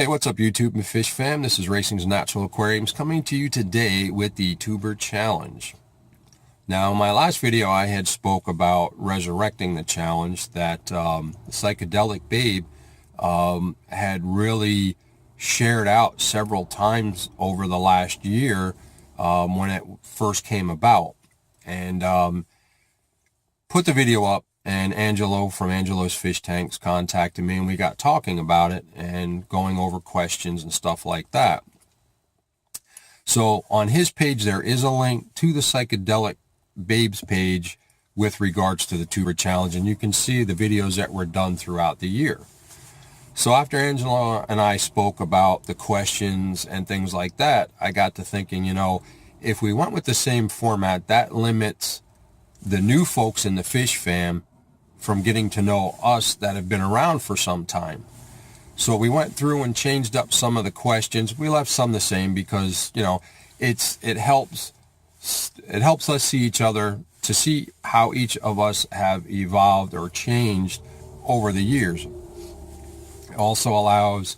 What's up YouTube and Fish Fam? This is Racing's Natural Aquariums coming to you today with the Tuber Challenge. Now, in my last video, I had spoke about resurrecting the challenge that the Psychedelic Babe had really shared out several times over the last year when it first came about. And put the video up, and Angelo from Angelo's Fish Tanks contacted me, and we got talking about it and going over questions and stuff like that. So on his page, there is a link to the Psychedelic Babes page with regards to the Tuber Challenge, and you can see the videos that were done throughout the year. So after Angelo and I spoke about the questions and things like that, I got to thinking, you know, if we went with the same format, that limits the new folks in the Fish Fam from getting to know us that have been around for some time. So we went through and changed up some of the questions. We left some the same because, you know, it helps us see each other, to see how each of us have evolved or changed over the years. It also allows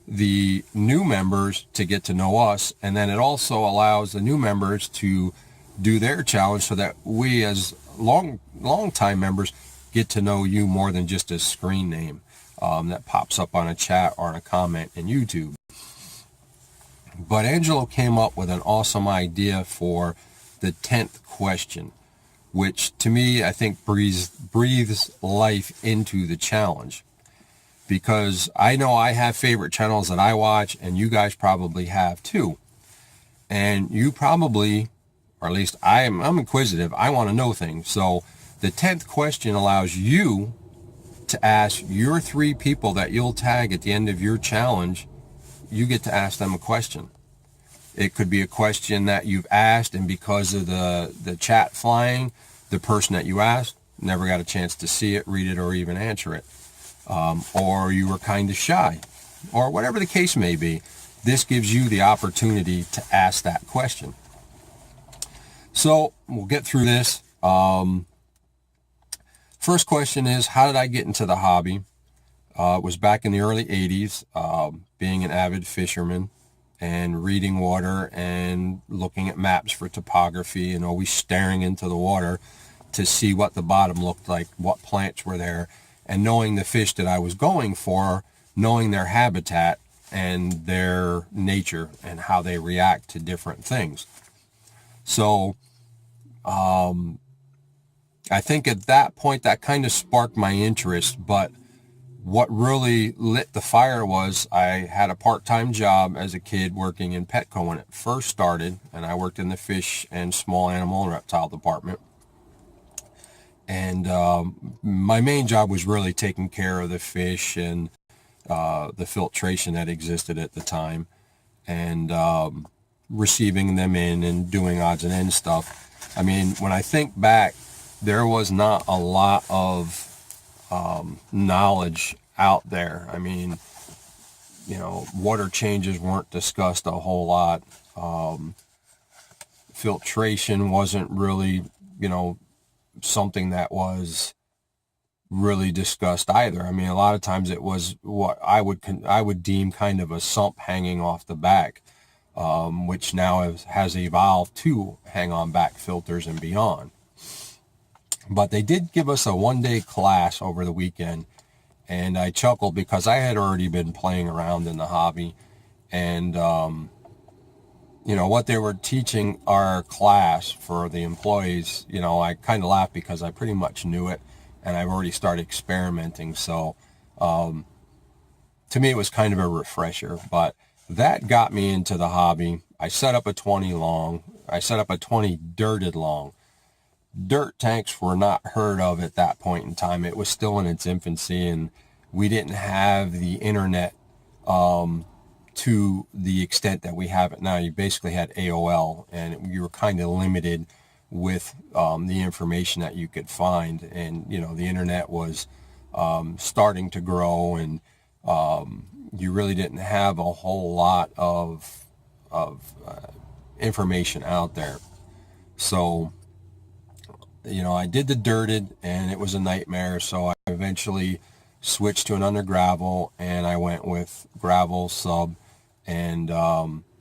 the new members to get to know us, and then it also allows the new members to do their challenge so that we as long time members get to know you more than just a screen name that pops up on a chat or on a comment in YouTube. But Angelo came up with an awesome idea for the 10th question, which to me I think breathes life into the challenge, because I know I have favorite channels that I watch, and you guys probably have too. And you probably, or at least I'm inquisitive, I want to know things. So the 10th question allows you to ask your 3 people that you'll tag at the end of your challenge. You get to ask them a question. It could be a question that you've asked, and because of the chat flying, the person that you asked never got a chance to see it, read it, or even answer it. Or you were kind of shy, or whatever the case may be. This gives you the opportunity to ask that question. So we'll get through this. First question is, how did I get into the hobby? It was back in the early 80s, being an avid fisherman and reading water and looking at maps for topography and always staring into the water to see what the bottom looked like, what plants were there, and knowing the fish that I was going for, knowing their habitat and their nature and how they react to different things. So I think at that point that kind of sparked my interest, but what really lit the fire was I had a part-time job as a kid working in Petco when it first started, and I worked in the fish and small animal and reptile department. And my main job was really taking care of the fish and the filtration that existed at the time, and receiving them in and doing odds and ends stuff. I mean, when I think back, there was not a lot of knowledge out there. I mean, you know, water changes weren't discussed a whole lot. Filtration wasn't really, you know, something that was really discussed either. I mean, a lot of times it was what I would deem kind of a sump hanging off the back, which now has evolved to hang on back filters and beyond. But they did give us a one-day class over the weekend, and I chuckled because I had already been playing around in the hobby, and you know, what they were teaching our class for the employees, you know, I kind of laughed because I pretty much knew it, and I've already started experimenting. So to me, it was kind of a refresher, but that got me into the hobby. I set up a 20 long. I set up a 20 dirted long. Dirt tanks were not heard of at that point in time. It was still in its infancy, and we didn't have the internet to the extent that we have it now. You basically had AOL, and you were kind of limited with the information that you could find. And, you know, the internet was starting to grow, and you really didn't have a whole lot of information out there. So, you know, I did the dirted, and it was a nightmare. So I eventually switched to an under gravel, and I went with gravel, sub, and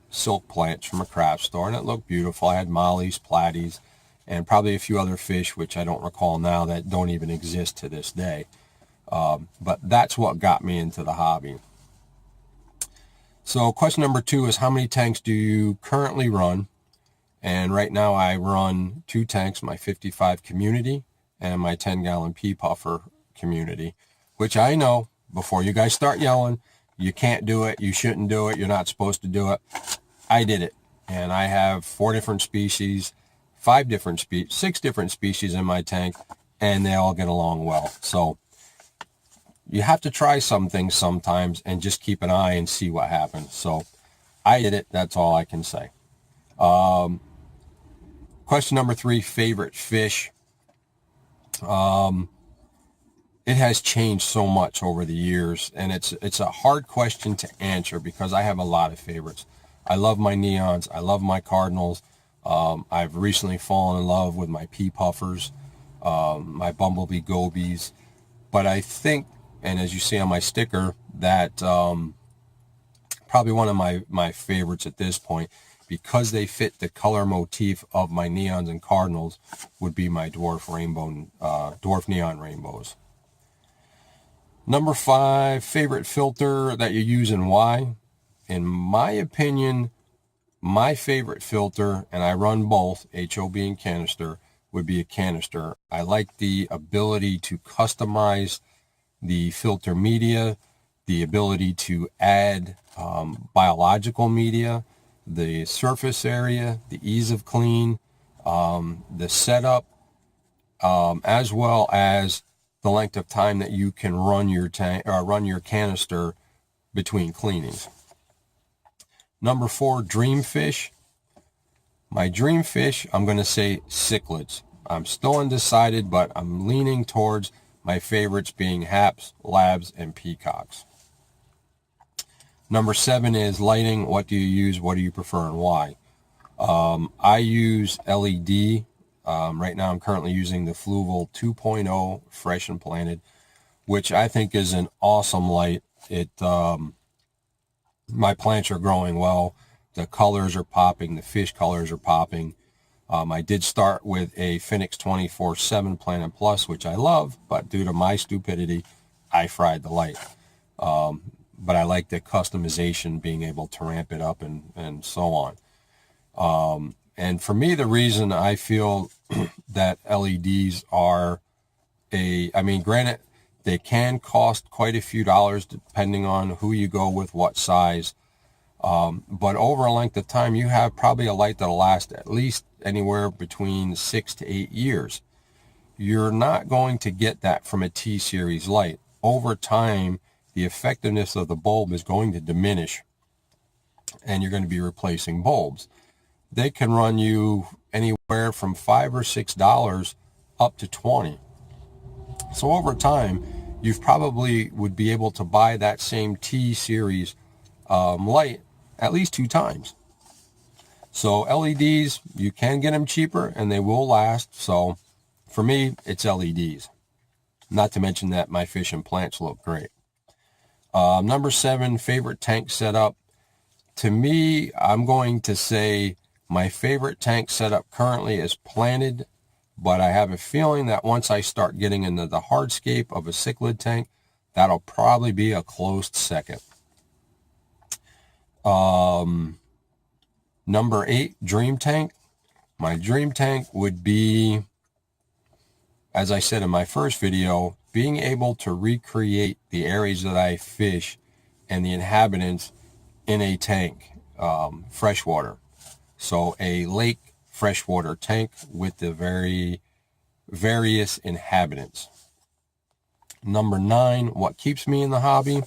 silk plants from a craft store, and it looked beautiful. I had mollies, platies, and probably a few other fish, which I don't recall now, that don't even exist to this day. But that's what got me into the hobby. So question number 2 is, how many tanks do you currently run? And right now I run 2 tanks, my 55 community and my 10-gallon pea puffer community, which I know, before you guys start yelling, you can't do it, you shouldn't do it, you're not supposed to do it. I did it, and I have 4 different species, 6 different species in my tank, and they all get along well. So you have to try some things sometimes and just keep an eye and see what happens. So I did it. That's all I can say. Question number 3, favorite fish. It has changed so much over the years, and it's a hard question to answer because I have a lot of favorites. I love my neons. I love my cardinals. I've recently fallen in love with my pea puffers, my bumblebee gobies. But I think, and as you see on my sticker, that probably one of my favorites at this point, because they fit the color motif of my neons and cardinals, would be my dwarf neon rainbows. Number 5, favorite filter that you use and why? In my opinion, my favorite filter, and I run both, HOB and canister, would be a canister. I like the ability to customize the filter media, the ability to add biological media, the surface area, the ease of clean, the setup, as well as the length of time that you can run your tank or run your canister between cleanings. Number 4, dream fish. My dream fish, I'm going to say cichlids. I'm still undecided, but I'm leaning towards my favorites being haps, labs, and peacocks. Number 7 is lighting. What do you use? What do you prefer, and why? I use LED. Right now I'm currently using the Fluval 2.0 Fresh and Planted, which I think is an awesome light. My plants are growing well. The colors are popping. The fish colors are popping. I did start with a Phoenix 24/7 Planet Plus, which I love, but due to my stupidity, I fried the light. But I like the customization, being able to ramp it up and so on. And for me, the reason I feel that LEDs are granted, they can cost quite a few dollars depending on who you go with, what size. But over a length of time, you have probably a light that'll last at least anywhere between 6 to 8 years. You're not going to get that from a T-series light. Over time, the effectiveness of the bulb is going to diminish, and you're going to be replacing bulbs. They can run you anywhere from $5 or $6 up to $20. So over time, you probably would be able to buy that same T-series light at least 2 times. So LEDs, you can get them cheaper and they will last. So for me, it's LEDs. Not to mention that my fish and plants look great. Number 7, favorite tank setup. To me, I'm going to say my favorite tank setup currently is planted, but I have a feeling that once I start getting into the hardscape of a cichlid tank, that'll probably be a close second. Number 8, dream tank. My dream tank would be, as I said in my first video, being able to recreate the areas that I fish and the inhabitants in a tank, freshwater. So a lake freshwater tank with the various inhabitants. Number 9, what keeps me in the hobby?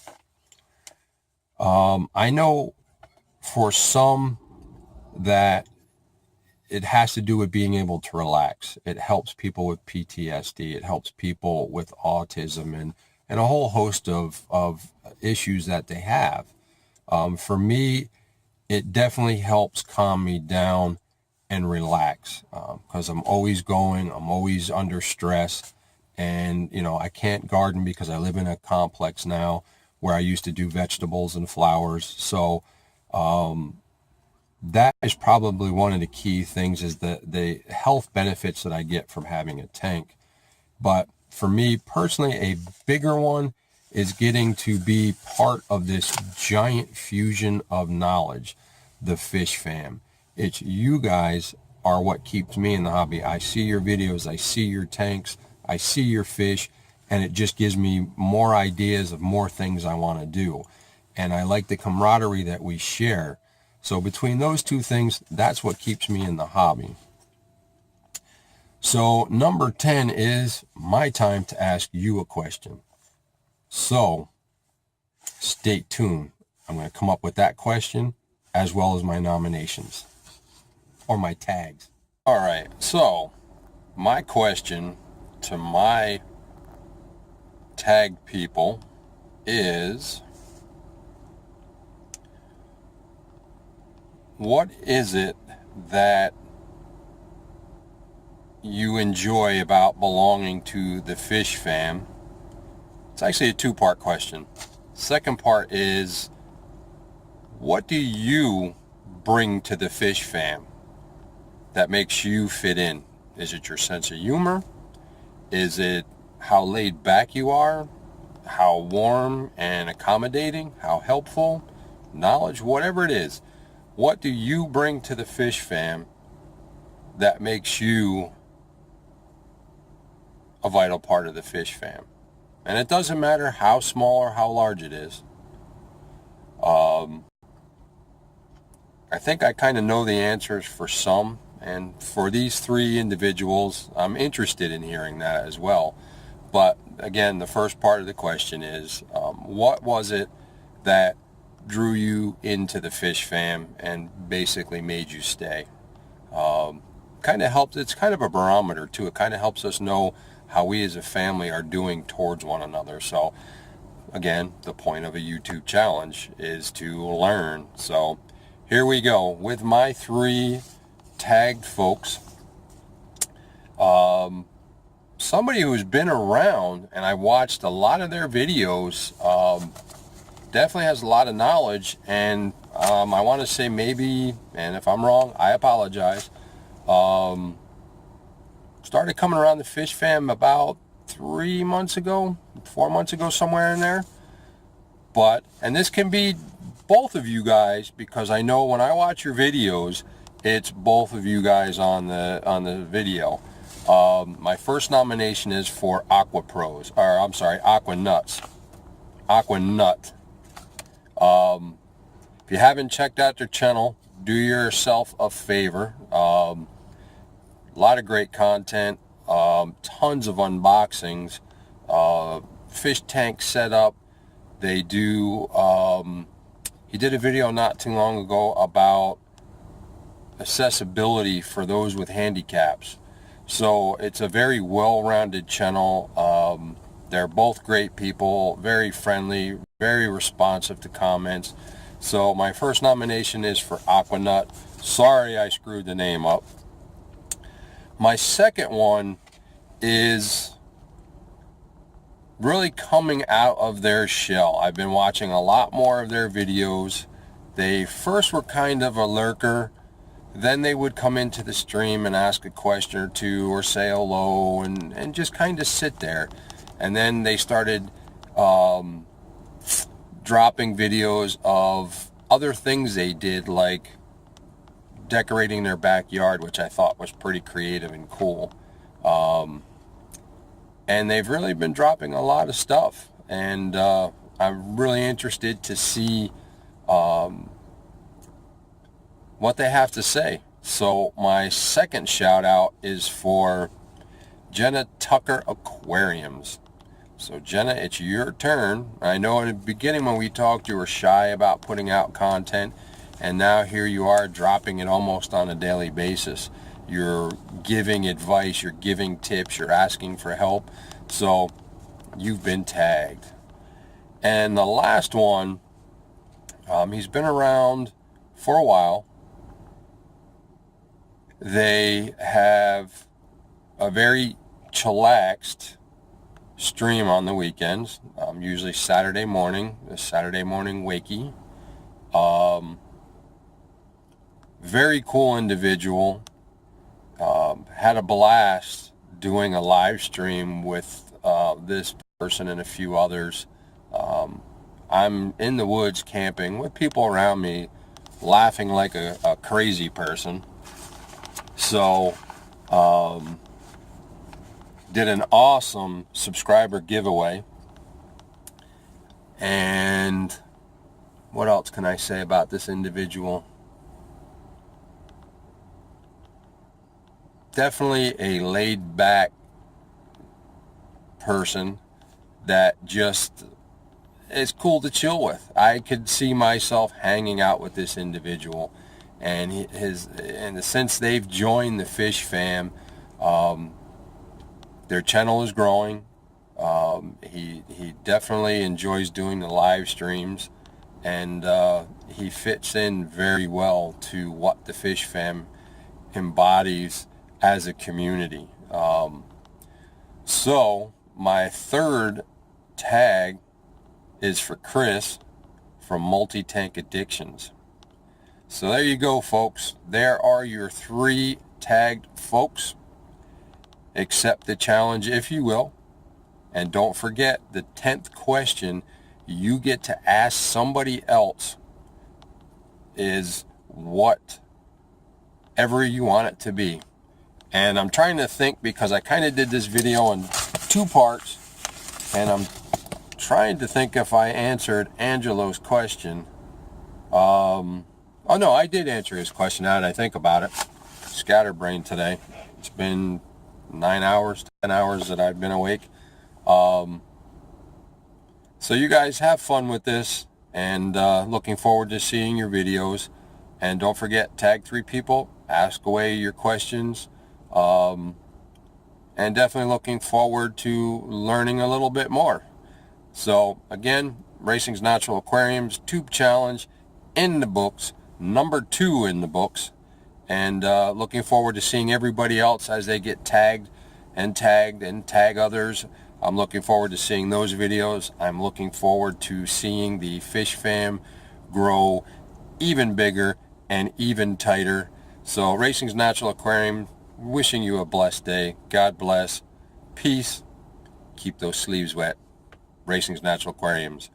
I know for some that it has to do with being able to relax. It helps people with PTSD. It helps people with autism and a whole host of issues that they have. For me, it definitely helps calm me down and relax, because I'm always going, I'm always under stress, And, you know, I can't garden because I live in a complex now where I used to do vegetables and flowers. So that is probably one of the key things, is the health benefits that I get from having a tank. But for me personally, a bigger one is getting to be part of this giant fusion of knowledge, the Fish Fam. It's you guys are what keeps me in the hobby. I see your videos, I see your tanks, I see your fish, and it just gives me more ideas of more things I want to do. And I like the camaraderie that we share. So between those two things, that's what keeps me in the hobby. So number 10 is my time to ask you a question. So stay tuned. I'm going to come up with that question as well as my nominations or my tags. All right. So my question to my tag people is, what is it that you enjoy about belonging to the Fish Fam? It's actually a two-part question. Second part is, what do you bring to the Fish Fam that makes you fit in? Is it your sense of humor? Is it how laid back you are? How warm and accommodating? How helpful? Knowledge? Whatever it is. What do you bring to the Fish Fam that makes you a vital part of the Fish Fam? And it doesn't matter how small or how large it is. I think I kind of know the answers for some, and for these three individuals, I'm interested in hearing that as well. But again, the first part of the question is, what was it that drew you into the Fish Fam and basically made you stay? Kind of helps. It's kind of a barometer too. It kind of helps us know how we as a family are doing towards one another. So again, the point of a YouTube challenge is to learn. So here we go with my three tagged folks. Somebody who's been around, and I watched a lot of their videos, definitely has a lot of knowledge, and I want to say maybe, and if I'm wrong, I apologize, started coming around the Fish Fam about 3 months ago, 4 months ago, somewhere in there. But, and this can be both of you guys, because I know when I watch your videos, it's both of you guys on the video. My first nomination is for Aqua Pros, or I'm sorry, Aqua Nuts. Aqua Nut. If you haven't checked out their channel, do yourself a favor. A lot of great content, tons of unboxings, fish tank setup. They do, he did a video not too long ago about accessibility for those with handicaps. So it's a very well-rounded channel. They're both great people, very friendly, very responsive to comments. So my first nomination is for Aquanut. Sorry I screwed the name up. My second one is really coming out of their shell. I've been watching a lot more of their videos. They first were kind of a lurker. Then they would come into the stream and ask a question or two or say hello and just kind of sit there. And then they started dropping videos of other things they did, like decorating their backyard, which I thought was pretty creative and cool. And they've really been dropping a lot of stuff. And I'm really interested to see what they have to say. So my second shout out is for Jenna Tucker Aquariums. So Jenna, it's your turn. I know in the beginning when we talked, you were shy about putting out content, and now here you are dropping it almost on a daily basis. You're giving advice, you're giving tips, you're asking for help. So you've been tagged. And the last one, he's been around for a while. They have a very chillaxed stream on the weekends, usually Saturday morning, a Saturday morning wakey. Very cool individual. Had a blast doing a live stream with this person and a few others. I'm in the woods camping with people around me, laughing like a crazy person. So did an awesome subscriber giveaway. And what else can I say about this individual? Definitely a laid back person that just is cool to chill with. I could see myself hanging out with this individual, and since they've joined the FISHFAM, their channel is growing. He definitely enjoys doing the live streams, and he fits in very well to what the FISHFAM embodies as a community. So my third tag is for Chris from Multi-Tank Addictions. So there you go, folks. There are your 3 tagged folks. Accept the challenge if you will. And don't forget, the 10th question you get to ask somebody else is whatever you want it to be. And I'm trying to think, because I kind of did this video in 2 parts, and I'm trying to think if I answered Angelo's question. Oh no, I did answer his question now that I think about it. Scatterbrain today. It's been 9 hours, 10 hours that I've been awake. So you guys have fun with this, and looking forward to seeing your videos. And don't forget, tag 3 people, ask away your questions, and definitely looking forward to learning a little bit more. So again, Racing's Natural Aquariums Tube Challenge in the books, number 2 in the books, and looking forward to seeing everybody else as they get tagged and tag others. I'm looking forward to seeing those videos. I'm looking forward to seeing the FISHFAM grow even bigger and even tighter. So Racing's Natural Aquarium, wishing you a blessed day. God bless. Peace. Keep those sleeves wet. Racing's Natural Aquariums.